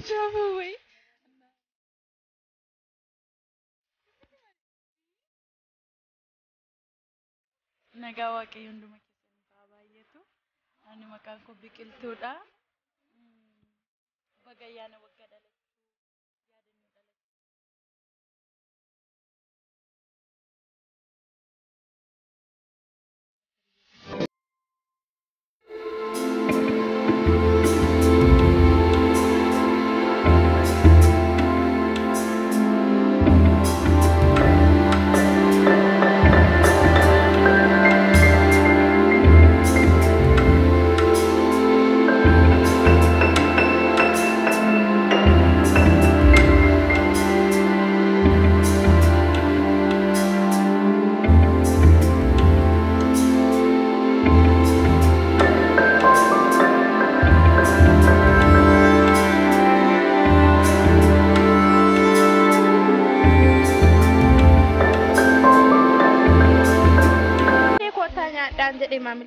Travel away. Nagaa waaqayyo hunduma keessanii fa'aa baay'eetu. Ani maqaan koo Biqiltuudha. Baga ayyaana waggaa dhalachuu yaadannoo dhalachuu. Dan jadi mami.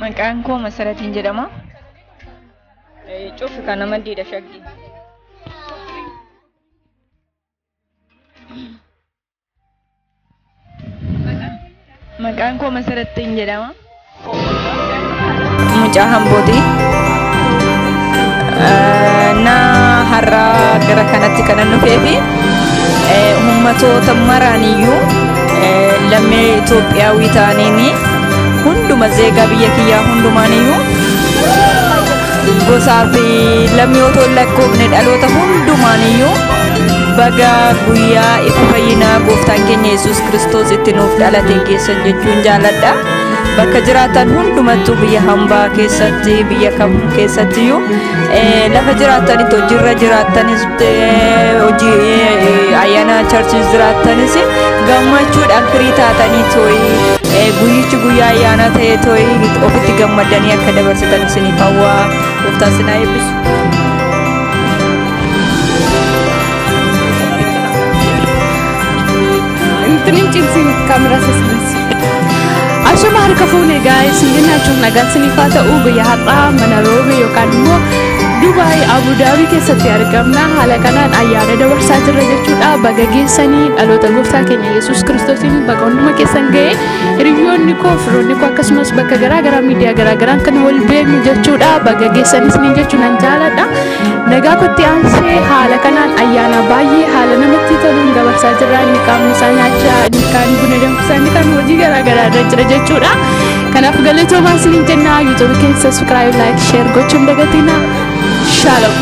Maqaan koo Masaratiin jedhama. Cufi kana maddiidha shaggii. Maqaan koo Masaratiin jedhama. mucaa Hambooti. Na har'a gara kanatti kanan dhufee fi uummatoota maraaniyyuu lammii Itoophiyaawii ta'aniini hunduma zeegaa biyya kiyyaa hundumaaniyyuu gosaa fi lammii otoo lakkoofne dhaloota hundumaaniyyuu baga guyyaa ifa fayyinaa gooftaan keenya Yesuus Kiristoos itti nuuf dhalatee geessan jechuun jaalladha. Bakka jiraatan hundumattuu biyya hambaa keessatti biyya kam keessattiyyuu lafa jiraatanitti hojiirra jiraatanis hojii ayyaana charchis jiraatanis gammachuudhaan firii taatanii tooyi guyyichi guyyaa ayyaana ta'e tooyi ofitti gammadanii akka dabarsitan isiniif hawwaa gooftaan isin haa eebbisu. Intinin cimsin kamera sesines. Ashama harka fuune guys, ingin acuun nagaan sinifaa ta'uu guyyaa har'aa mana roobe yookaan immoo Dubai Abu Dhabi keessatti argamna. Haala kanaan ayyaana dabarsaa jirra jechuudha. Baga geessanii dhaloota gooftaa keenya Yesuus Kiristoosiin baga hunduma keessan ga'e. Hiriyoonni koo firoonni koo akkasumas bakka garaagaraa miidiyaa garaagaraan kan wal beeknu jechuudha. Baga geessanii isiniin jechuun nan jaaladha. Nagaa kotti aansee haala kanaan ayyaana baay'ee haala namatti toluun dabarsaa jirra. Inni qaamni isaa nyaachaa, inni kaan buna danfisaa, inni kaan hojii garaagaraa irra jira jechuudha. Kanaaf galatoomaa isiniin jenna. YouTube keessa subscribe, like, share gochuun dagatina. Shalom.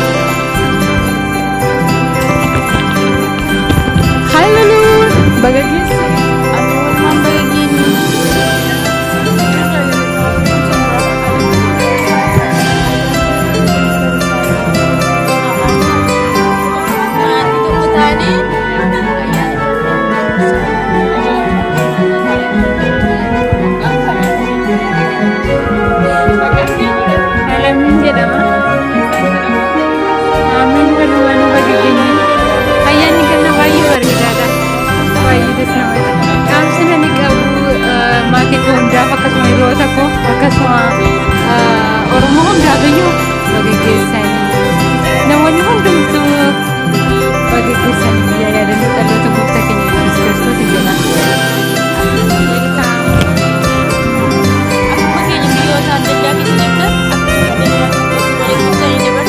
Hallelujah. Bagagi.